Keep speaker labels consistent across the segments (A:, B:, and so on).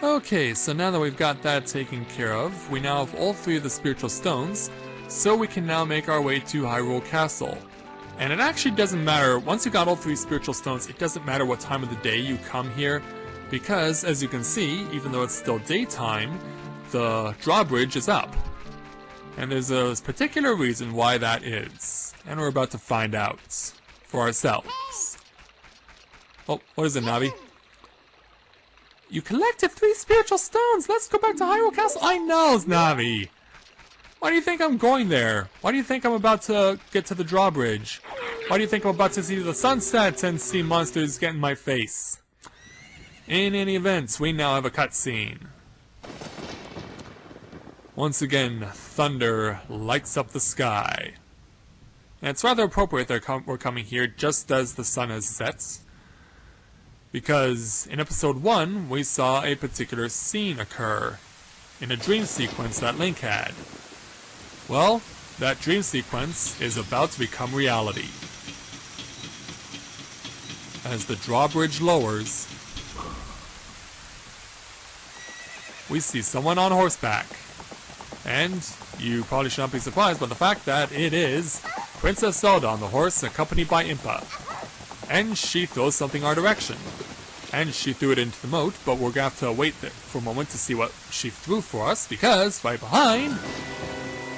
A: Okay, so now that we've got that taken care of, we now have all 3 of the spiritual stones, so we can now make our way to Hyrule Castle. And it actually doesn't matter, once you got all 3 spiritual stones, it doesn't matter what time of the day you come here, because as you can see, even though it's still daytime, the drawbridge is up. And there's a particular reason why that is, and we're about to find out for ourselves. Oh, what is it, Navi? You collected 3 spiritual stones! Let's go back to Hyrule Castle! I know, Navi! Why do you think I'm going there? Why do you think I'm about to get to the drawbridge? Why do you think I'm about to see the sunset and see monsters get in my face? In any event, we now have a cutscene. Once again, thunder lights up the sky. And it's rather appropriate that we're coming here just as the sun has set. Because in episode 1, we saw a particular scene occur in a dream sequence that Link had. Well, that dream sequence is about to become reality. As the drawbridge lowers, we see someone on horseback. And you probably should not be surprised by the fact that it is Princess Zelda on the horse, accompanied by Impa. And she throws something our direction. And she threw it into the moat, but we're going to have to wait there for a moment to see what she threw for us, because right behind...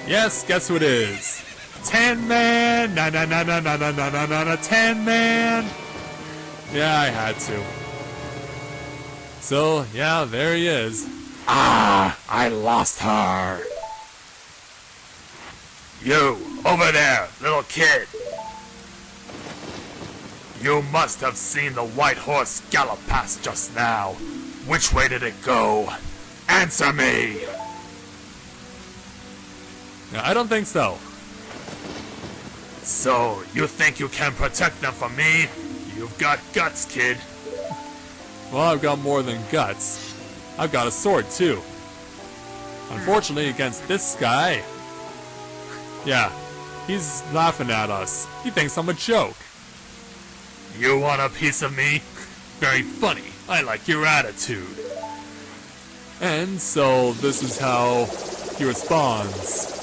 A: Yes, guess who it is? Tin Man! Na na na na na na na na na na Tin Man! Yeah, I had to. So, yeah, there he is.
B: Ah, I lost her. You, over there, little kid. You must have seen the white horse gallop past just now. Which way did it go? Answer me!
A: No, I don't think so.
B: So, you think you can protect them from me? You've got guts, kid.
A: Well, I've got more than guts. I've got a sword, too. Unfortunately, against this guy... Yeah, he's laughing at us. He thinks I'm a joke.
B: You want a piece of me? Very funny. I like your attitude.
A: And so, this is how he responds.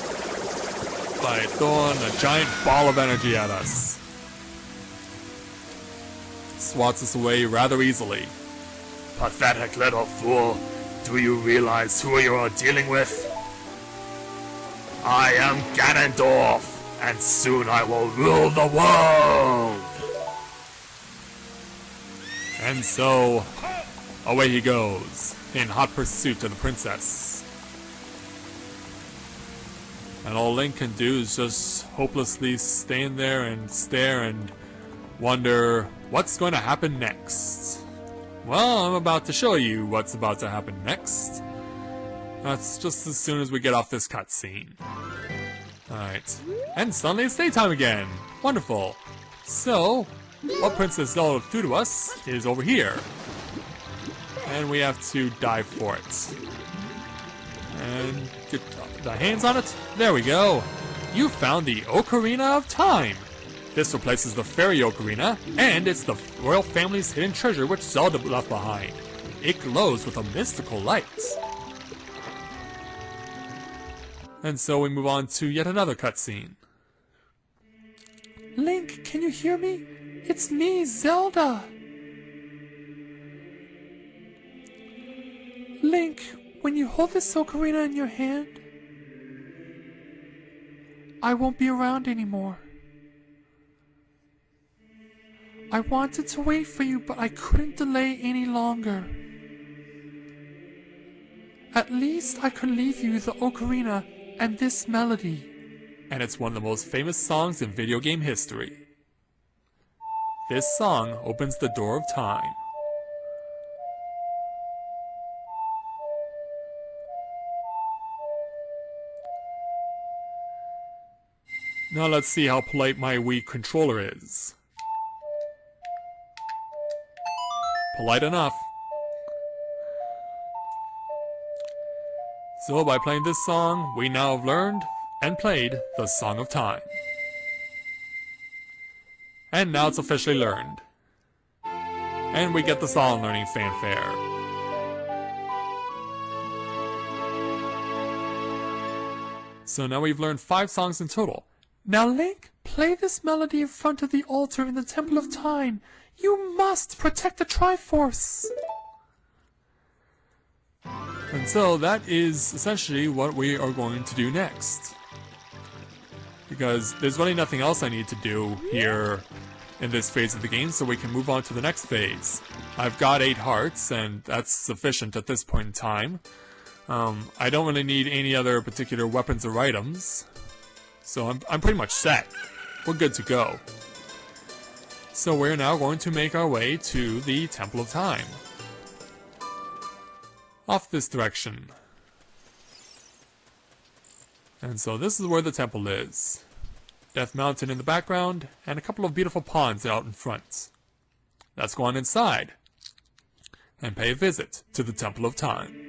A: By throwing a giant ball of energy at us. Swats us away rather easily.
B: Pathetic little fool. Do you realize who you're dealing with? I am Ganondorf, and soon I will rule the world!
A: And so, away he goes, in hot pursuit of the princess. And all Link can do is just hopelessly stand there and stare and wonder what's going to happen next. Well, I'm about to show you what's about to happen next. That's just as soon as we get off this cutscene. Alright. And suddenly it's daytime again! Wonderful! So, what Princess Zelda threw to us is over here. And we have to dive for it. And get the hands on it. There we go! You found the Ocarina of Time! This replaces the fairy ocarina, and it's the royal family's hidden treasure which Zelda left behind. It glows with a mystical light. And so we move on to yet another cutscene. Link, can you hear me? It's me, Zelda! Link, when you hold this ocarina in your hand, I won't be around anymore. I wanted to wait for you, but I couldn't delay any longer. At least I could leave you the ocarina and this melody. And it's one of the most famous songs in video game history. This song opens the door of time. Now let's see how polite my Wii controller is. Polite enough. So by playing this song, we now have learned and played the Song of Time. And now it's officially learned. And we get the song learning fanfare. So now we've learned 5 songs in total. Now Link, play this melody in front of the altar in the Temple of Time. You must protect the Triforce. And so that is essentially what we are going to do next. Because there's really nothing else I need to do here in this phase of the game, so we can move on to the next phase. I've got 8 hearts, and that's sufficient at this point in time. I don't really need any other particular weapons or items, so I'm pretty much set. We're good to go. So we're now going to make our way to the Temple of Time. Off this direction. And so this is where the temple is. Death Mountain in the background, and a couple of beautiful ponds out in front. Let's go on inside and pay a visit to the Temple of Time.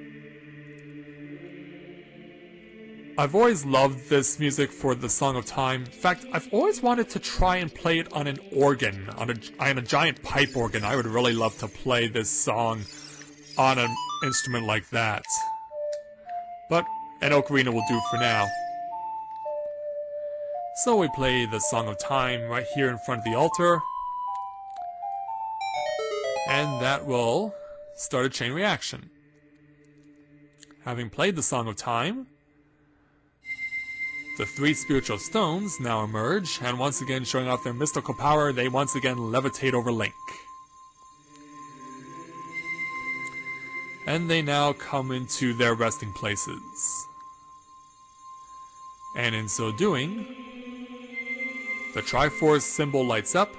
A: I've always loved this music for the Song of Time. In fact, I've always wanted to try and play it on an organ, on a giant pipe organ. I would really love to play this song on an instrument like that. But an ocarina will do for now. So we play the Song of Time right here in front of the altar. And that will start a chain reaction. Having played the Song of Time, the 3 spiritual stones now emerge, and once again showing off their mystical power, they once again levitate over Link. And they now come into their resting places. And in so doing, the Triforce symbol lights up,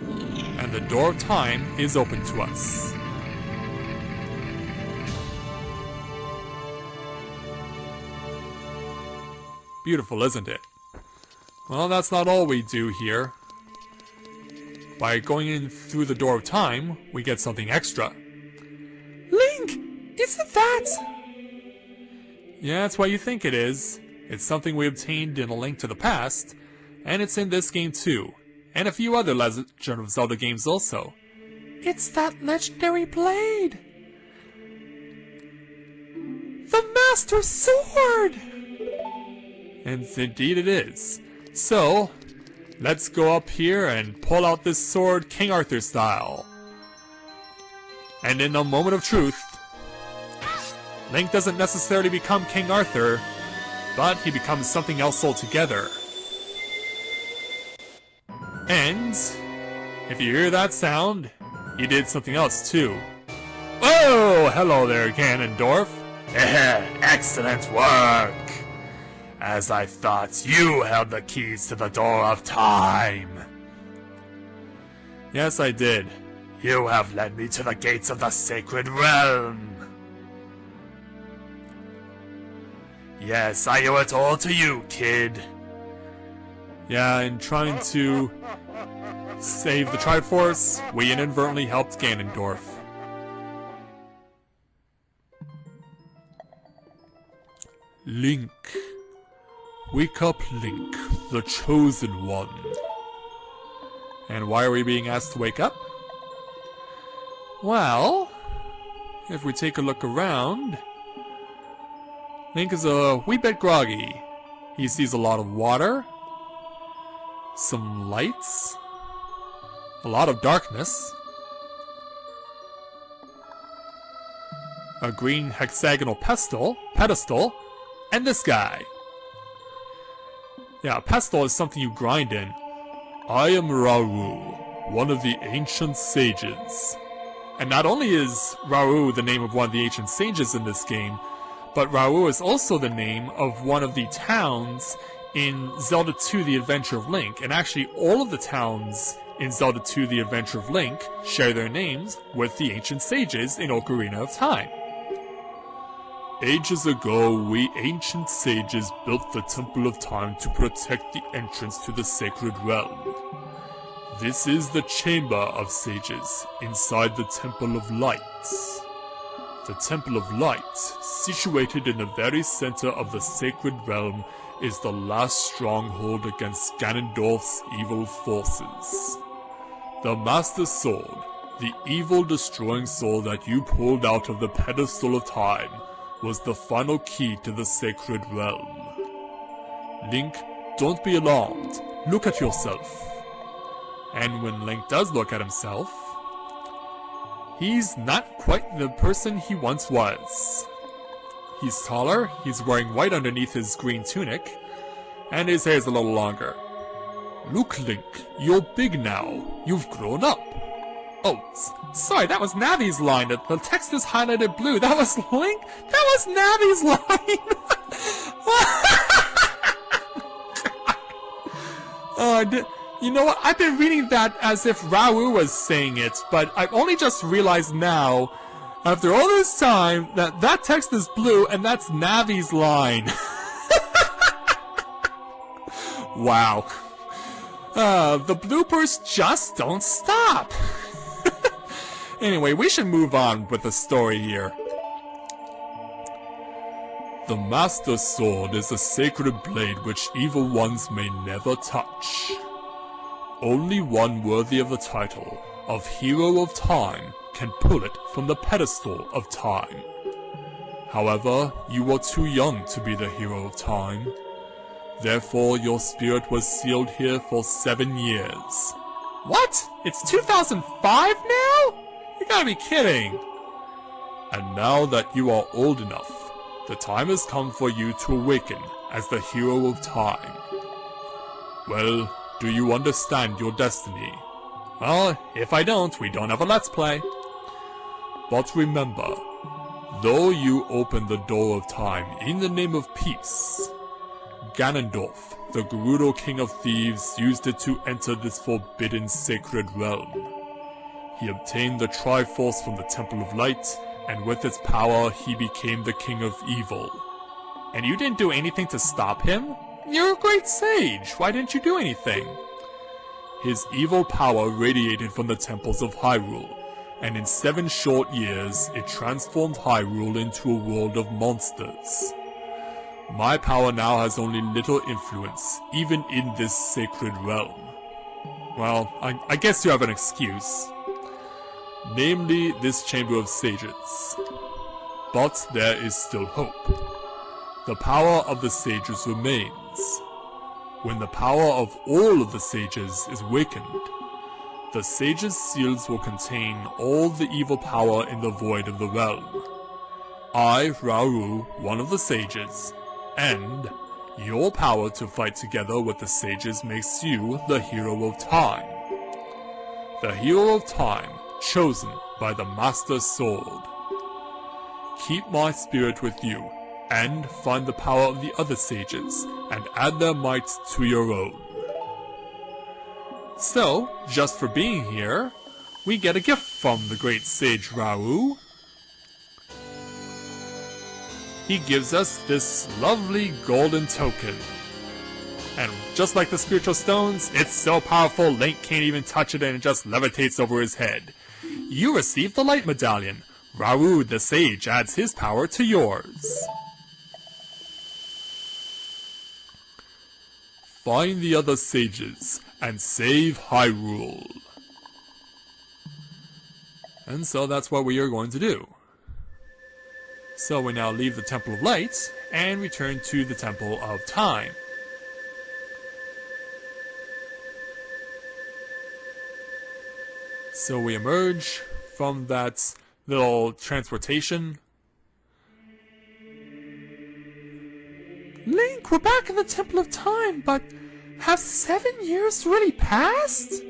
A: and the door of time is open to us. Beautiful, isn't it? Well, that's not all we do here. By going in through the door of time, we get something extra. Link! Is it that? Yeah, that's what you think it is. It's something we obtained in A Link to the Past, and it's in this game too, and a few other Legend of Zelda games also. It's that legendary blade! The Master Sword! And indeed it is. So, let's go up here and pull out this sword King Arthur style. And in a moment of truth, Link doesn't necessarily become King Arthur, but he becomes something else altogether. And if you hear that sound, he did something else too. Oh, hello there, Ganondorf.
B: Excellent work! As I thought, you held the keys to the door of time.
A: Yes, I did.
B: You have led me to the gates of the sacred realm. Yes, I owe it all to you, kid.
A: Yeah, in trying to save the Triforce, we inadvertently helped Ganondorf. Link. Wake up, Link, the chosen one. And why are we being asked to wake up? Well, if we take a look around, Link is a wee bit groggy. He sees a lot of water, some lights, a lot of darkness, a green hexagonal pedestal, and this guy. Yeah, a pestle is something you grind in. I am Rauru, one of the ancient sages. And not only is Rauru the name of one of the ancient sages in this game, but Rauru is also the name of one of the towns in Zelda 2 The Adventure of Link. And actually all of the towns in Zelda 2 The Adventure of Link share their names with the ancient sages in Ocarina of Time. Ages ago, we ancient sages built the Temple of Time to protect the entrance to the sacred realm. This is the Chamber of Sages, inside the Temple of Light. The Temple of Light, situated in the very center of the sacred realm, is the last stronghold against Ganondorf's evil forces. The Master Sword, the evil destroying sword that you pulled out of the pedestal of time, was the final key to the sacred realm. Link, don't be alarmed. Look at yourself. And when Link does look at himself, he's not quite the person he once was. He's taller, he's wearing white underneath his green tunic, and his hair is a little longer. Look, Link, you're big now. You've grown up. Oh, sorry, that was Navi's line. The text is highlighted blue. That was Link? That was Navi's line! You know what? I've been reading that as if Raoult was saying it, but I've only just realized now, after all this time, that that text is blue and that's Navi's line. Wow. The bloopers just don't stop. Anyway, we should move on with the story here. The Master Sword is a sacred blade which evil ones may never touch. Only one worthy of the title of Hero of Time can pull it from the pedestal of time. However, you are too young to be the Hero of Time. Therefore, your spirit was sealed here for 7 years. What? It's 2005 now? You gotta be kidding! And now that you are old enough, the time has come for you to awaken as the Hero of Time. Well, do you understand your destiny? Well, if I don't, we don't have a Let's Play. But remember, though you opened the door of time in the name of peace, Ganondorf, the Gerudo King of Thieves, used it to enter this forbidden sacred realm. He obtained the Triforce from the Temple of Light, and with its power, he became the King of Evil. And you didn't do anything to stop him? You're a great sage! Why didn't you do anything? His evil power radiated from the temples of Hyrule, and in 7 short years, it transformed Hyrule into a world of monsters. My power now has only little influence, even in this sacred realm. Well, I guess you have an excuse. Namely, this Chamber of Sages. But there is still hope. The power of the sages remains. When the power of all of the sages is awakened, the sages' seals will contain all the evil power in the void of the realm. I, Raoult, one of the sages, and your power to fight together with the sages makes you the Hero of Time. The Hero of Time, chosen by the Master Sword. Keep my spirit with you, and find the power of the other sages, and add their might to your own. So, just for being here, we get a gift from the great sage Raoult. He gives us this lovely golden token. And just like the spiritual stones, it's so powerful Link can't even touch it and it just levitates over his head. You receive the light medallion. Raoult the sage adds his power to yours. Find the other sages and save Hyrule. And so that's what we are going to do. So we now leave the Temple of Light and return to the Temple of Time. So we emerge from that little transportation. Link, we're back in the Temple of Time, but have 7 years really passed?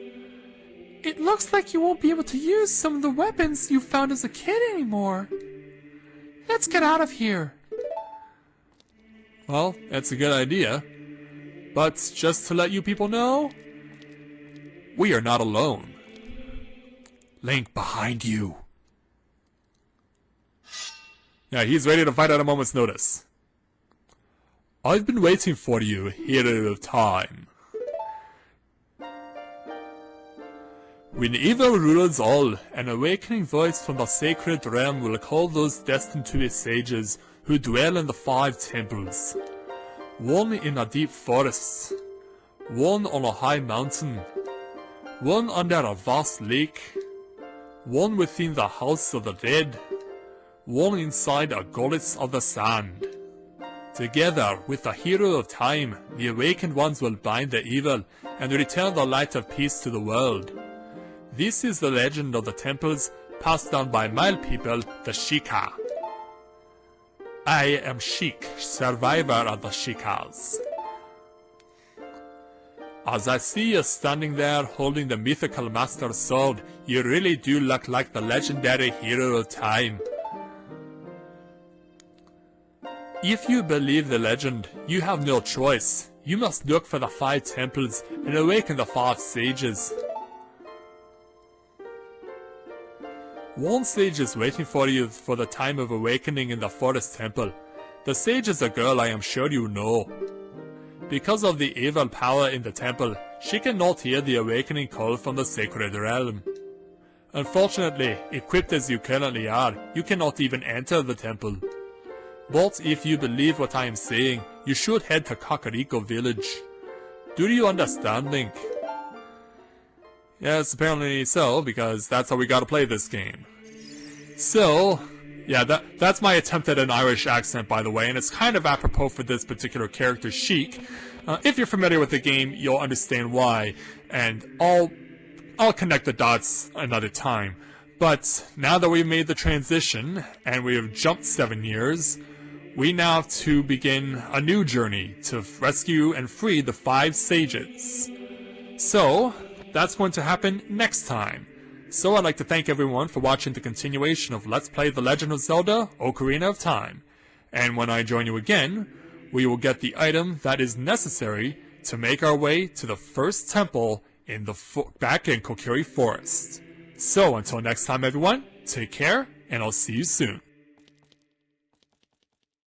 A: It looks like you won't be able to use some of the weapons you found as a kid anymore. Let's get out of here. Well, that's a good idea. But just to let you people know, we are not alone. Link, behind you. Yeah, he's ready to fight at a moment's notice. I've been waiting for you, Hero of Time. When evil rules all, an awakening voice from the sacred realm will call those destined to be sages who dwell in the 5 temples. One in a deep forest, one on a high mountain, one under a vast lake, one within the house of the dead, one inside a goddess of the sand. Together with the hero of time, the awakened ones will bind the evil and return the light of peace to the world. This is the legend of the temples passed down by my people, the Sheikah. I am Sheik, survivor of the Sheikahs. As I see you standing there holding the mythical master sword, you really do look like the legendary hero of time. If you believe the legend, you have no choice. You must look for the 5 temples and awaken the 5 sages. One sage is waiting for you for the time of awakening in the forest temple. The sage is a girl I am sure you know. Because of the evil power in the temple, she cannot hear the awakening call from the sacred realm. Unfortunately, equipped as you currently are, you cannot even enter the temple. But if you believe what I am saying, you should head to Kakariko village. Do you understand, Link? Yes, apparently so, because that's how we gotta play this game. So, yeah, that's my attempt at an Irish accent, by the way, and it's kind of apropos for this particular character, Sheik. If you're familiar with the game, you'll understand why, and I'll connect the dots another time. But now that we've made the transition, and we have jumped 7 years, we now have to begin a new journey to rescue and free the 5 sages. So, that's going to happen next time. So I'd like to thank everyone for watching the continuation of Let's Play The Legend of Zelda: Ocarina of Time. And when I join you again, we will get the item that is necessary to make our way to the first temple in the back in Kokiri Forest. So until next time everyone, take care, and I'll see you soon.